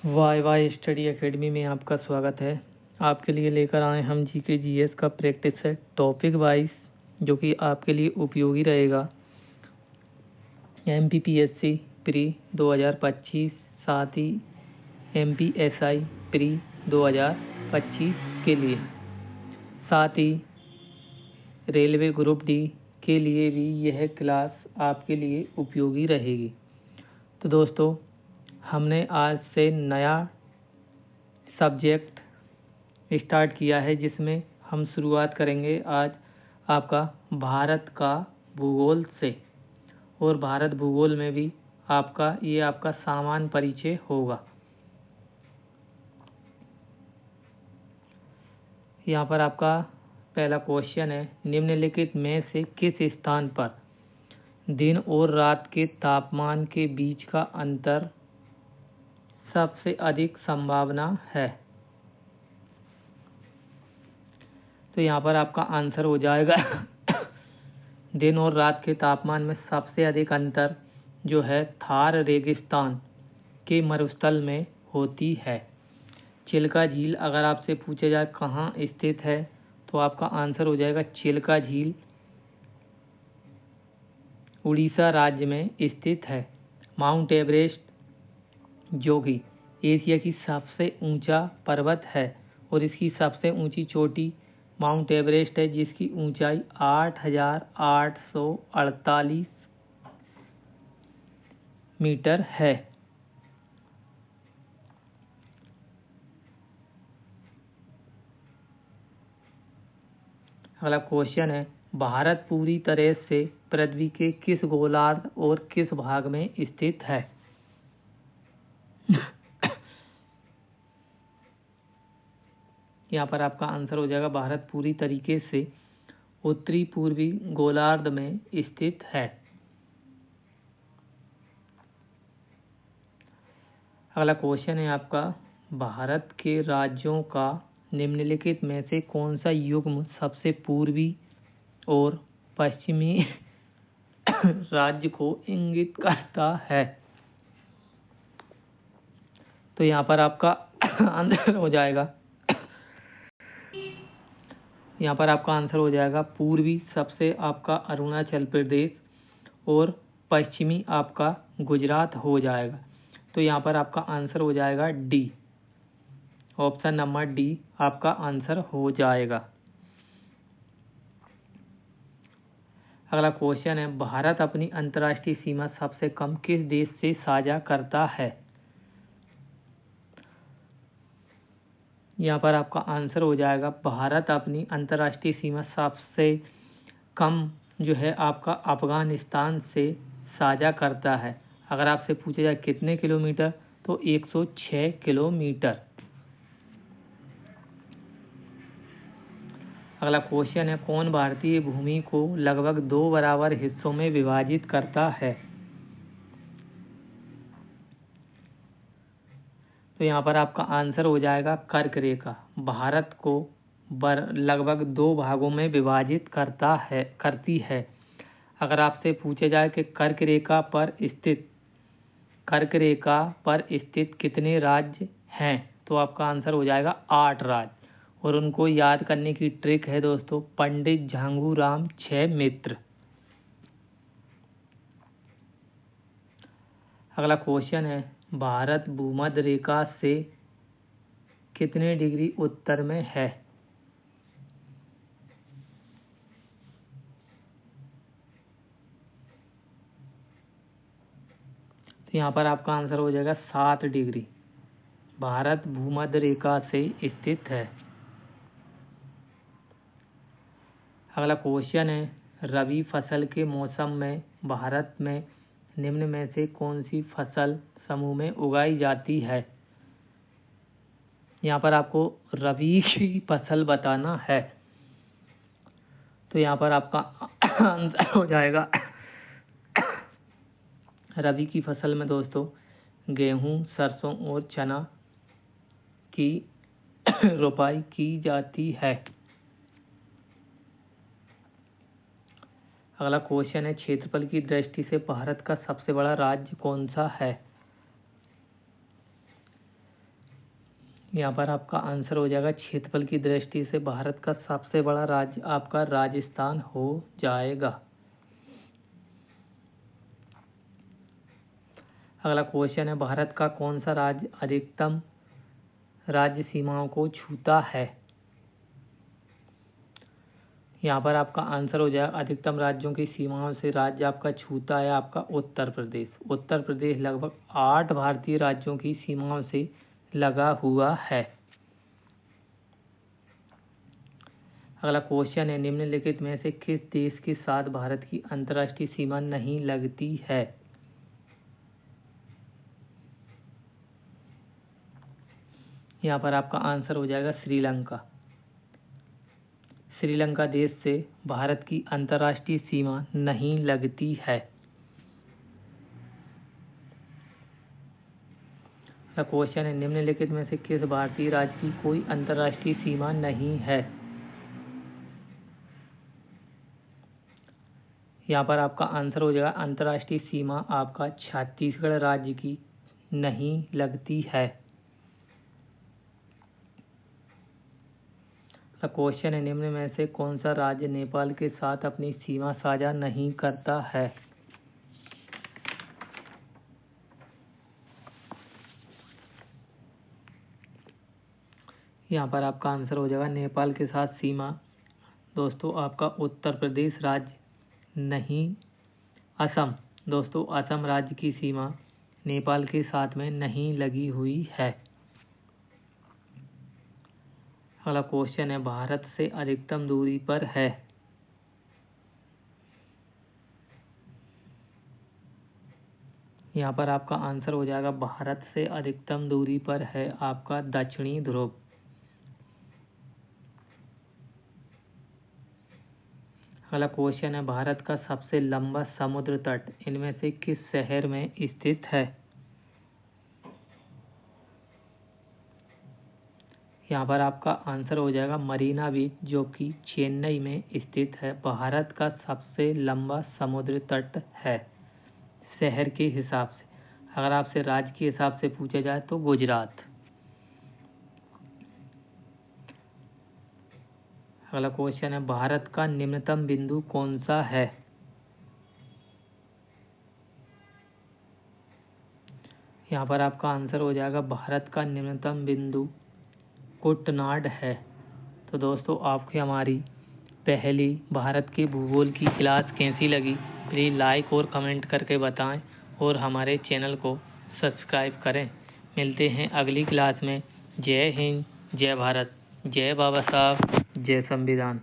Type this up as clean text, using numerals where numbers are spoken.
Y Y study academy में आपका स्वागत है। आपके लिए लेकर आए हम जीके जीएस का प्रैक्टिस सेट टॉपिक वाइज, जो कि आपके लिए उपयोगी रहेगा। एमपीपीएससी प्री 2025, साथ ही एमपीएसआई प्री 2025 के लिए, साथ ही रेलवे ग्रुप डी के लिए भी यह क्लास आपके लिए उपयोगी रहेगी। तो दोस्तों, हमने आज से नया सब्जेक्ट स्टार्ट किया है, जिसमें हम शुरुआत करेंगे आज आपका भारत का भूगोल से। और भारत भूगोल में भी आपका सामान्य परिचय होगा। यहाँ पर आपका पहला क्वेश्चन है, निम्नलिखित में से किस स्थान पर दिन और रात के तापमान के बीच का अंतर सबसे अधिक संभावना है? तो यहाँ पर आपका आंसर हो जाएगा दिन और रात के तापमान में सबसे अधिक अंतर जो है थार रेगिस्तान के मरुस्थल में होती है। चिल्का झील अगर आपसे पूछा जाए कहाँ स्थित है, तो आपका आंसर हो जाएगा चिल्का झील उड़ीसा राज्य में स्थित है। माउंट एवरेस्ट, जो कि एशिया की सबसे ऊंचा पर्वत है और इसकी सबसे ऊंची चोटी माउंट एवरेस्ट है, जिसकी ऊंचाई 8,848 मीटर है। अगला क्वेश्चन है, भारत पूरी तरह से पृथ्वी के किस गोलार्ध और किस भाग में स्थित है? यहाँ पर आपका आंसर हो जाएगा भारत पूरी तरीके से उत्तरी पूर्वी गोलार्ध में स्थित है। अगला क्वेश्चन है आपका, भारत के राज्यों का निम्नलिखित में से कौन सा युग्म सबसे पूर्वी और पश्चिमी राज्य को इंगित करता है? तो यहाँ पर आपका आंसर हो जाएगा पूर्वी सबसे आपका अरुणाचल प्रदेश और पश्चिमी आपका गुजरात हो जाएगा। तो यहाँ पर आपका आंसर हो जाएगा डी, ऑप्शन नंबर डी आपका आंसर हो जाएगा। अगला क्वेश्चन है, भारत अपनी अंतर्राष्ट्रीय सीमा सबसे कम किस देश से साझा करता है? यहाँ पर आपका आंसर हो जाएगा भारत अपनी अंतर्राष्ट्रीय सीमा सबसे कम जो है आपका अफगानिस्तान से साझा करता है। अगर आपसे पूछा जाए कितने किलोमीटर, तो 106 किलोमीटर। अगला क्वेश्चन है, कौन भारतीय भूमि को लगभग 2 बराबर हिस्सों में विभाजित करता है? तो यहाँ पर आपका आंसर हो जाएगा कर्क रेखा। भारत को लगभग 2 भागों में विभाजित करती है। अगर आपसे पूछा जाए कि कर्क रेखा पर स्थित कितने राज्य हैं, तो आपका आंसर हो जाएगा 8 राज्य। और उनको याद करने की ट्रिक है दोस्तों, पंडित झांगूराम 6 मित्र। अगला क्वेश्चन है, भारत भूमध्य रेखा से कितने डिग्री उत्तर में है? तो यहाँ पर आपका आंसर हो जाएगा 7 डिग्री। भारत भूमध्य रेखा से स्थित है। अगला क्वेश्चन है, रबी फसल के मौसम में भारत में निम्न में से कौन सी फसल समूह में उगाई जाती है? यहाँ पर आपको रबी की फसल बताना है। तो यहाँ पर आपका आंसर हो जाएगा रबी की फसल में दोस्तों गेहूं, सरसों और चना की रोपाई की जाती है। अगला क्वेश्चन है, क्षेत्रफल की दृष्टि से भारत का सबसे बड़ा राज्य कौन सा है? यहाँ पर आपका आंसर हो जाएगा क्षेत्रफल की दृष्टि से भारत का सबसे बड़ा राज्य आपका राजस्थान हो जाएगा। अगला क्वेश्चन है, भारत का कौन सा राज्य अधिकतम राज्य सीमाओं को छूता है? यहाँ पर आपका आंसर हो जाएगा अधिकतम राज्यों की सीमाओं से राज्य आपका छूता है आपका उत्तर प्रदेश। उत्तर प्रदेश लगभग 8 भारतीय राज्यों की सीमाओं से लगा हुआ है। अगला क्वेश्चन है, निम्नलिखित में से किस देश के साथ भारत की अंतर्राष्ट्रीय सीमा नहीं लगती है? यहाँ पर आपका आंसर हो जाएगा श्रीलंका। श्रीलंका देश से भारत की अंतर्राष्ट्रीय सीमा नहीं लगती है। क्वेश्चन है, निम्नलिखित में से किस भारतीय राज्य की कोई अंतर्राष्ट्रीय सीमा नहीं है? यहाँ पर आपका आंसर हो जाएगा अंतर्राष्ट्रीय सीमा आपका छत्तीसगढ़ राज्य की नहीं लगती है। क्वेश्चन है, निम्न में से कौन सा राज्य नेपाल के साथ अपनी सीमा साझा नहीं करता है? यहाँ पर आपका आंसर हो जाएगा नेपाल के साथ सीमा दोस्तों आपका उत्तर प्रदेश राज्य नहीं, असम। दोस्तों असम राज्य की सीमा नेपाल के साथ में नहीं लगी हुई है। अगला क्वेश्चन है, भारत से अधिकतम दूरी पर है। यहाँ पर आपका आंसर हो जाएगा भारत से अधिकतम दूरी पर है आपका दक्षिणी ध्रुव। अगला क्वेश्चन है, भारत का सबसे लंबा समुद्र तट इनमें से किस शहर में स्थित है? यहाँ पर आपका आंसर हो जाएगा मरीना बीच, जो कि चेन्नई में स्थित है। भारत का सबसे लंबा समुद्र तट है शहर के हिसाब से। अगर आपसे राज्य के हिसाब से पूछा जाए तो गुजरात। अगला क्वेश्चन है, भारत का निम्नतम बिंदु कौन सा है? यहाँ पर आपका आंसर हो जाएगा भारत का निम्नतम बिंदु कुटनाड है। तो दोस्तों आपकी हमारी पहली भारत के भूगोल की क्लास कैसी लगी प्लीज़ लाइक और कमेंट करके बताएं और हमारे चैनल को सब्सक्राइब करें। मिलते हैं अगली क्लास में। जय हिंद, जय भारत, जय बाबा साहब, जय संविधान।